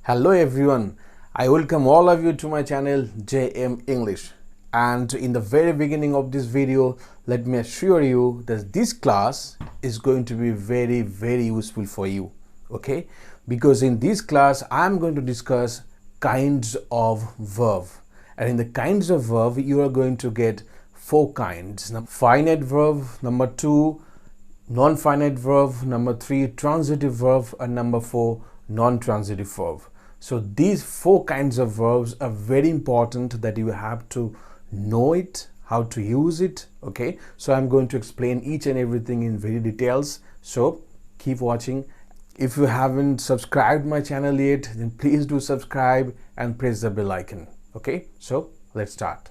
Hello everyone, I welcome all of you to my channel JMenglish. And in the very beginning of this video, let me assure you that this class is going to be very useful for you, okay? Because in this class, I'm going to discuss kinds of verb. And in the kinds of verb, you are going to get four kinds. Finite verb, number 2, non-finite verb, number 3, transitive verb, and number 4, non-transitive verb. So these four kinds of verbs are very important that you have to know it, how to use it, okay? So I'm going to explain each and everything in very details. So keep watching. If you haven't subscribed my channel yet, then please do subscribe and press the bell icon, okay? So let's start.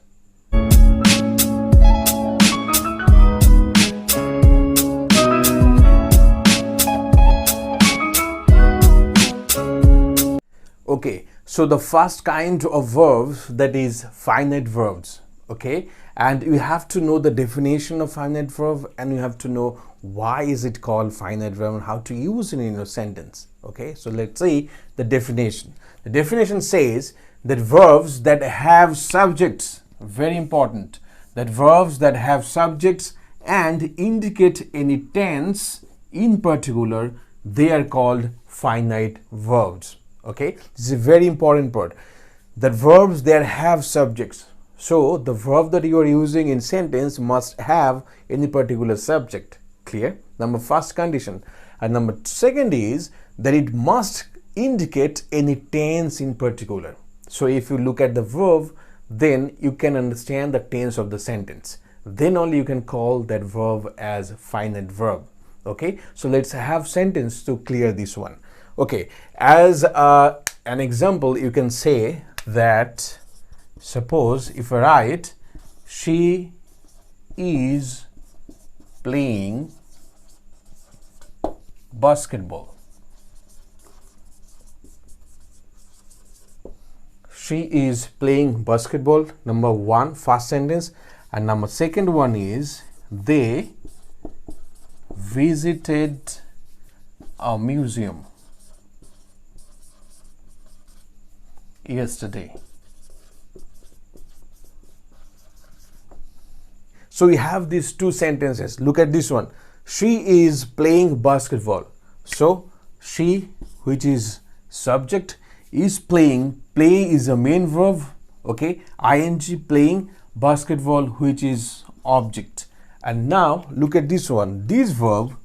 Okay, so the first kind of verbs, that is finite verbs, okay? And you have to know the definition of finite verb, and you have to know why is it called finite verb and how to use it in a sentence, okay? So let's see the definition. The definition says that verbs that have subjects, very important, that verbs that have subjects and indicate any tense in particular, they are called finite verbs. Okay, this is a very important part, that verbs that have subjects. So the verb that you are using in sentence must have any particular subject. Clear? Number first condition. And number second is that it must indicate any tense in particular. So if you look at the verb, then you can understand the tense of the sentence. Then only you can call that verb as finite verb. Okay, so let's have sentence to clear this one. Okay, as an example, you can say that, suppose if I write, she is playing basketball. She is playing basketball, number one, first sentence. And number second one is, they visited a museum yesterday. So we have these two sentences. Look at this one. She is playing basketball. So she, which is subject, is playing. Play is a main verb, okay? ing, playing, basketball, which is object. And now look at this one. This verb,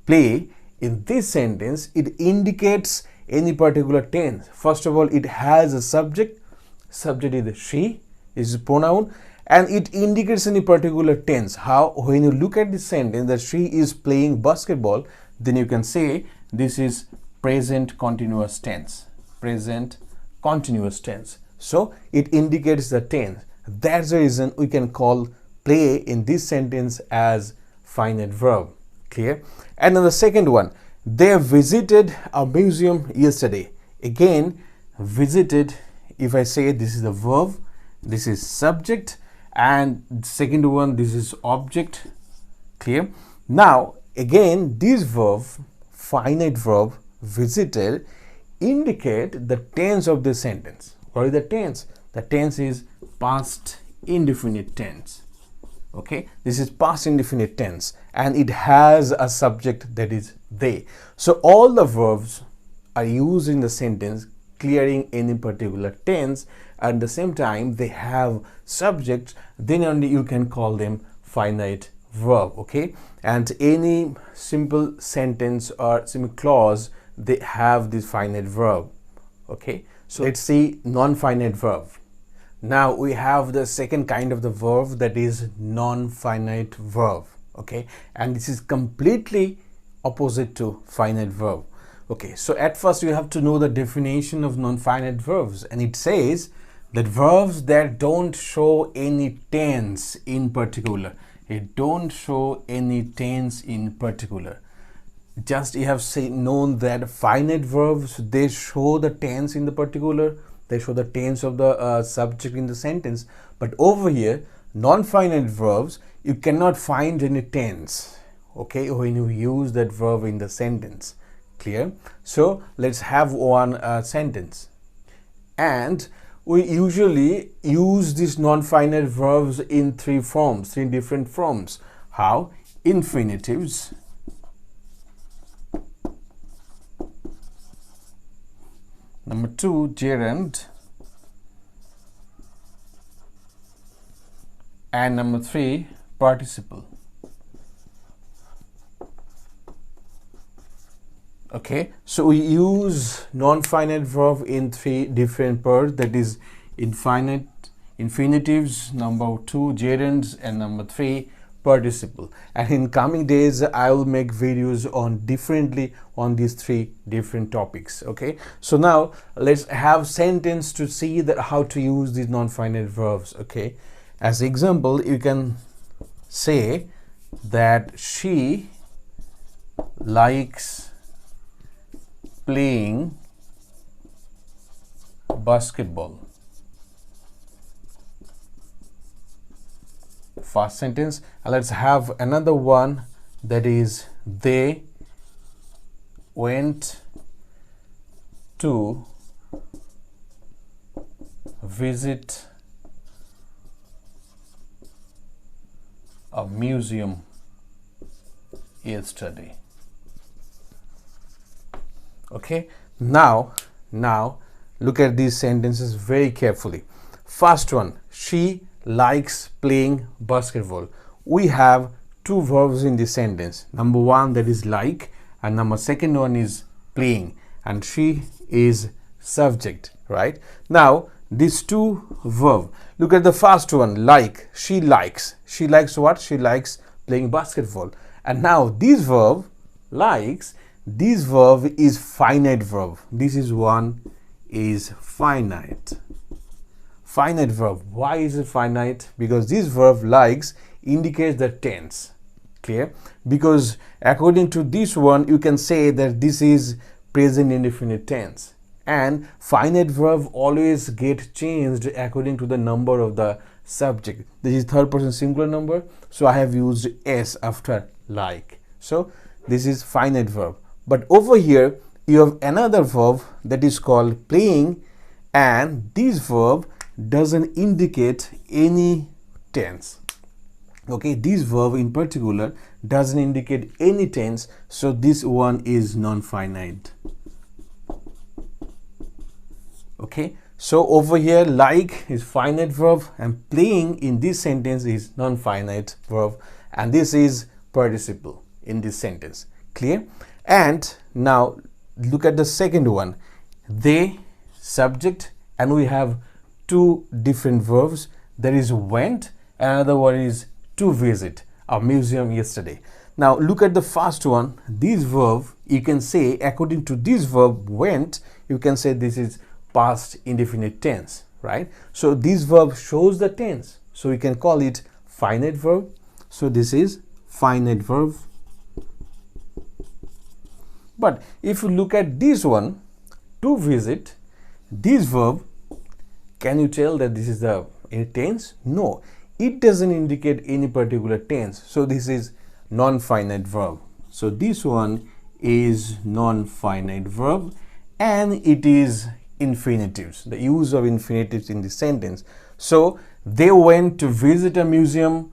play, in this sentence, it indicates any particular tense. First of all, it has a subject. Subject is she, is a pronoun, and it indicates any particular tense. How? When you look at this sentence that she is playing basketball, then you can say this is present continuous tense. Present continuous tense. So it indicates the tense. That's the reason we can call play in this sentence as finite verb. Clear? And then the second one, they visited a museum yesterday. Again, visited, if I say this is the verb, this is subject, and second one, this is object. Clear? Now, again, this verb, finite verb, visited, indicate the tense of the sentence. What is the tense? The tense is past indefinite tense. Okay, this is past indefinite tense, and it has a subject, that is they. So all the verbs are used in the sentence clearing any particular tense. At the same time, they have subjects, then only you can call them finite verb. Okay, and any simple sentence or simple clause, they have this finite verb. Okay, so let's see non-finite verb. Now we have the second kind of the verb, that is non-finite verb. Okay, and this is completely opposite to finite verb. Okay, so at first you have to know the definition of non-finite verbs, and it says that verbs that don't show any tense in particular. It don't show any tense in particular. Just you have known that finite verbs, they show the tense in the particular. They show the tense of the subject in the sentence. But over here, non-finite verbs, you cannot find any tense, okay, when you use that verb in the sentence. Clear? So let's have one sentence. And we usually use these non-finite verbs in three different forms. How? Infinitives, number 2, gerund, and number 3, participle. Okay, so we use non-finite verb in 3 different parts, that is infinitives, number 2 gerunds, and number 3 participle. And in coming days I will make videos on differently on these 3 different topics. Okay, so now let's have sentence to see that how to use these non-finite verbs. Okay, as example, you can say that she likes playing basketball. First sentence. And let's have another one, that is they went to visit a museum yesterday. Okay, now look at these sentences very carefully. First one, she likes playing basketball. We have 2 verbs in this sentence. Number 1, that is like, and number 2nd one is playing, and she is subject, right? Now these 2 verbs, look at the first one, like. She likes what? She likes playing basketball. And now this verb, likes, this verb is finite verb. This is one is finite verb. Why is it finite? Because this verb likes indicates the tense. Clear? Because according to this one, you can say that this is present indefinite tense, and finite verb always get changed according to the number of the subject. This is third person singular number, so I have used s after like. So this is finite verb. But over here you have another verb that is called playing, and this verb doesn't indicate any tense. Okay, this verb in particular doesn't indicate any tense, so this one is non-finite. Okay, so over here like is finite verb and playing in this sentence is non-finite verb, and this is participle in this sentence. Clear? And now look at the second one, they, subject, and we have 2 different verbs. There is went, another one is to visit a museum yesterday. Now look at the first one, this verb, you can say according to this verb went, you can say this is past indefinite tense, right? So this verb shows the tense, so we can call it finite verb. So this is finite verb. But if you look at this one, to visit, this verb, can you tell that this is the tense? No, it doesn't indicate any particular tense, so this is non-finite verb. So this one is non-finite verb, and it is infinitives, the use of infinitives in this sentence. So they went to visit a museum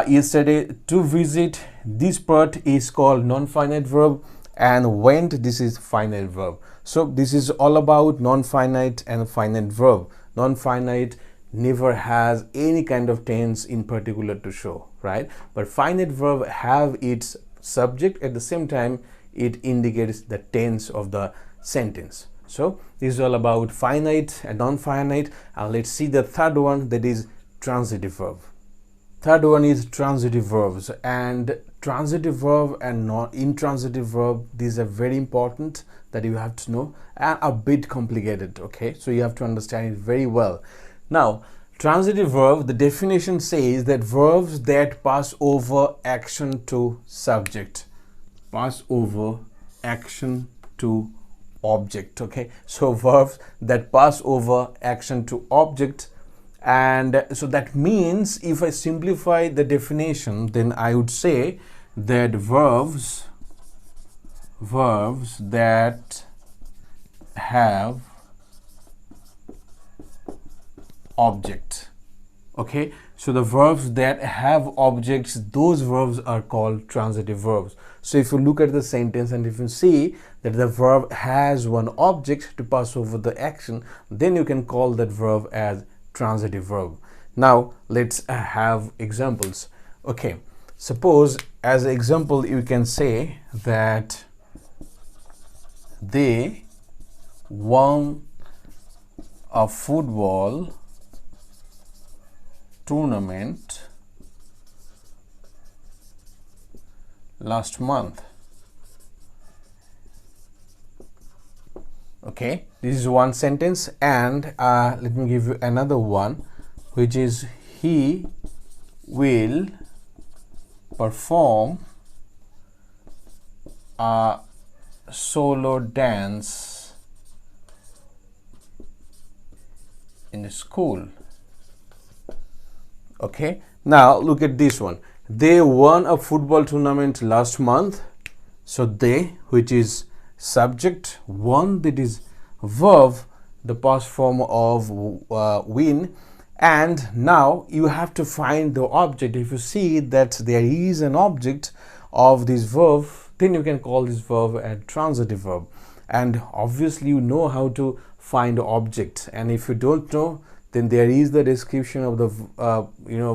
yesterday. To visit, this part is called non-finite verb, and went, this is finite verb. So this is all about non-finite and finite verb. Non-finite never has any kind of tense in particular to show, right? But finite verb have its subject, at the same time it indicates the tense of the sentence. So this is all about finite and non-finite. And let's see the third one, that is transitive verb. Third one is transitive verbs, and transitive verb and intransitive verb, these are very important that you have to know, and a bit complicated. Okay, so you have to understand it very well. Now transitive verb, the definition says that verbs that pass over action to subject, pass over action to object. Okay, so verbs that pass over action to object. And so that means if I simplify the definition, then I would say that verbs that have object. Okay, so the verbs that have objects, those verbs are called transitive verbs. So if you look at the sentence and if you see that the verb has one object to pass over the action, then you can call that verb as transitive verb. Now let's have examples. Okay, suppose as an example you can say that they won a football tournament last month. Okay, this is one sentence, and let me give you another one, which is he will perform a solo dance in the school. Okay, now look at this one. They won a football tournament last month. So they, which is subject, won, that is verb, the past form of win. And now you have to find the object. If you see that there is an object of this verb, then you can call this verb a transitive verb. And obviously you know how to find the object, and if you don't know, then there is the description of the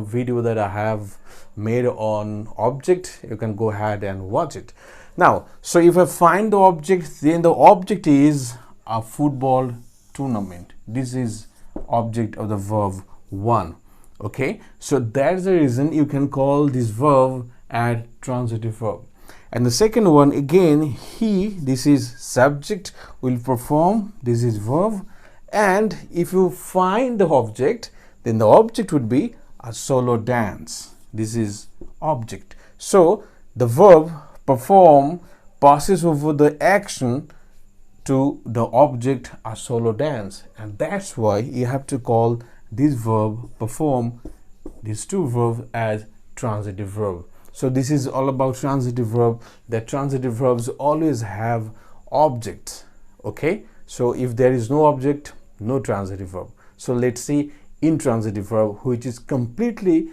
video that I have made on object. You can go ahead and watch it. Now, so if I find the object, then the object is a football tournament. This is object of the verb one. Okay, so that's the reason you can call this verb as transitive verb. And the second one, again, he, this is subject, will perform, this is verb. And if you find the object, then the object would be a solo dance. This is object. So the verb perform passes over the action to the object a solo dance, and that's why you have to call this verb perform, these two verbs, as transitive verb. So this is all about transitive verb, that transitive verbs always have objects. Okay, so if there is no object, no transitive verb. So let's see intransitive verb, which is completely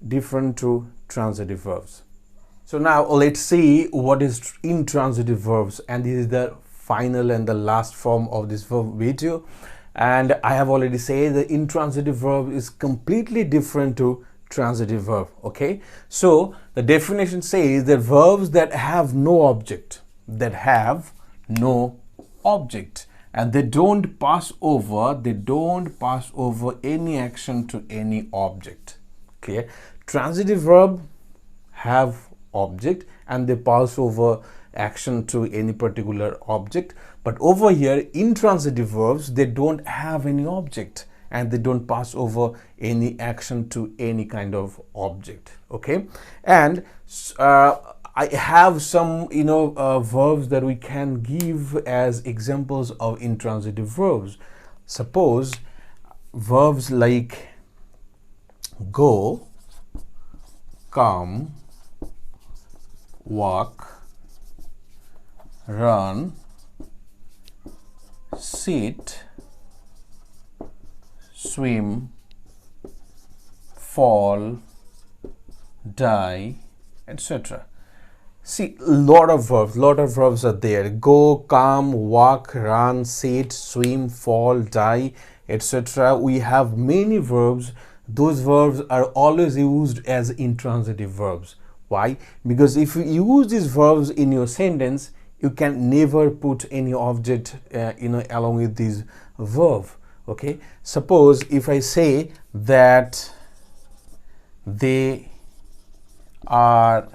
different to transitive verbs. So now let's see what is intransitive verbs, and this is the final and the last form of this verb video. And I have already said the intransitive verb is completely different to transitive verb. Okay, so the definition says that verbs that have no object, and they don't pass over any action to any object. Clear? Transitive verb have object and they pass over action to any particular object, but over here intransitive verbs, they don't have any object and they don't pass over any action to any kind of object. Okay, and I have some verbs that we can give as examples of intransitive verbs. Suppose verbs like go, come, walk, run, sit, swim, fall, die, etc. See, lot of verbs are there. Go, come, walk, run, sit, swim, fall, die, etc. We have many verbs. Those verbs are always used as intransitive verbs. Why? Because if you use these verbs in your sentence, you can never put any object along with this verb. Okay, suppose if I say that they are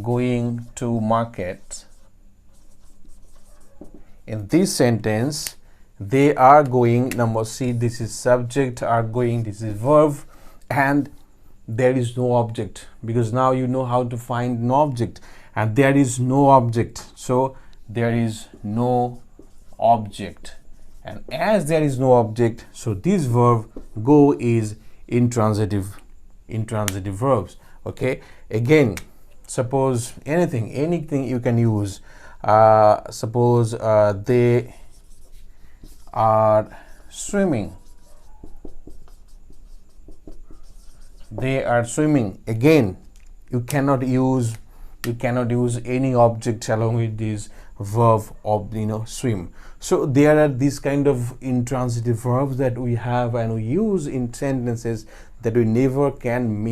going to market, in this sentence they are going, number C, this is subject, are going, this is verb, and there is no object, because now you know how to find an object, and there is no object, so there is no object. And as there is no object, so this verb go is intransitive verbs. Okay, again, suppose anything you can use. Suppose they are swimming. they are swimming. Again, you cannot use any object along with this verb of swim. So there are these kind of intransitive verbs that we have and we use in sentences that we never can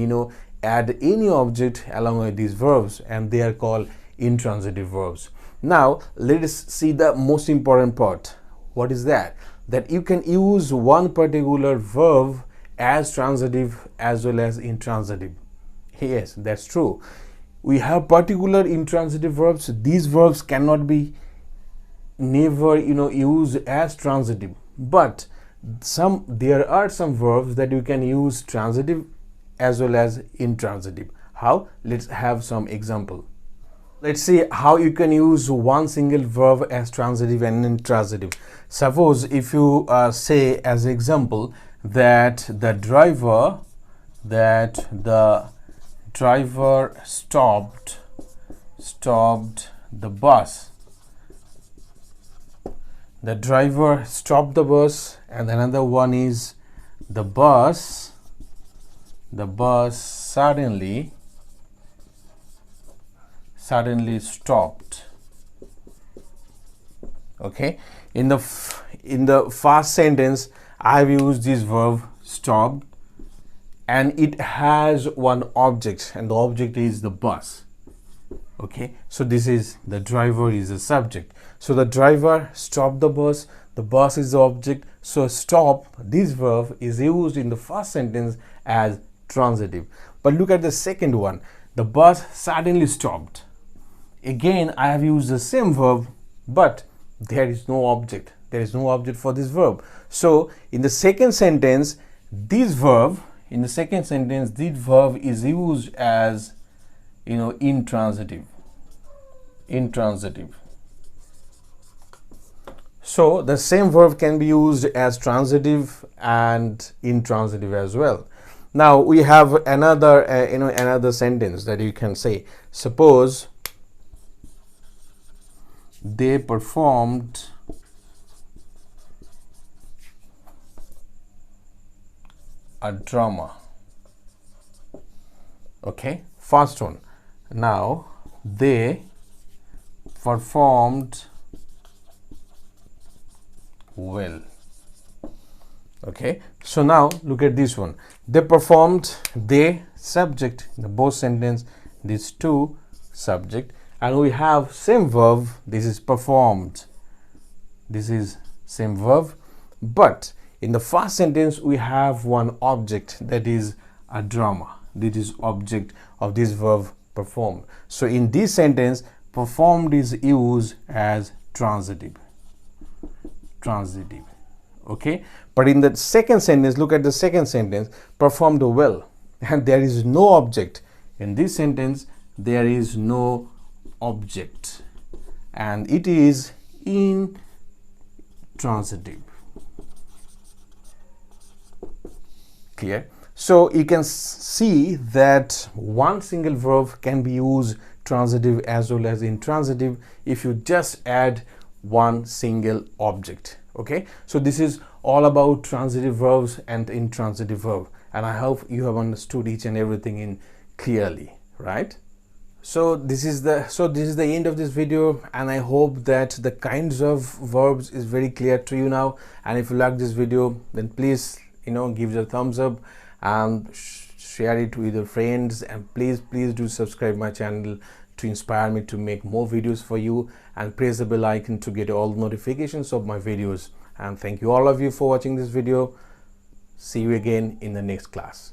add any object along with these verbs, and they are called intransitive verbs. Now let us see the most important part. What is that? That you can use one particular verb as transitive as well as intransitive. Yes, that's true. We have particular intransitive verbs. These verbs cannot be never used as transitive, but there are some verbs that you can use transitive as well as intransitive. How? Let's have some example. Let's see how you can use one single verb as transitive and intransitive. Suppose if you say as example that the driver stopped the bus. The driver stopped the bus, and another one is the bus suddenly stopped. Okay, in the first sentence I have used this verb stopped, and it has one object, and the object is the bus. Okay, so this is the driver is the subject. So the driver stopped the bus is the object. So stop, this verb is used in the first sentence as transitive. But look at the second one, the bus suddenly stopped. Again, I have used the same verb, but there is no object. There is no object for this verb. So in the second sentence, this verb is used as intransitive. So the same verb can be used as transitive and intransitive as well. Now we have another another sentence that you can say. Suppose they performed a drama. Okay, first one. Now they performed well. Okay, so now look at this one. They performed, they subject, the both sentence, these two subject, and we have same verb. This is performed, this is same verb, but in the first sentence we have one object, that is a drama. This is object of this verb performed. So in this sentence, performed is used as transitive. Okay, but in the second sentence, look at the second sentence, performed well, and there is no object. In this sentence there is no object, and it is intransitive. Clear? So you can see that one single verb can be used transitive as well as intransitive if you just add one single object. Okay, so this is all about transitive verbs and intransitive verb, and I hope you have understood each and everything in clearly, right? So this is the end of this video, and I hope that the kinds of verbs is very clear to you now. And if you like this video, then please give it a thumbs up and share it with your friends, and please do subscribe my channel to inspire me to make more videos for you, and press the bell icon to get all notifications of my videos. And thank you all of you for watching this video. See you again in the next class.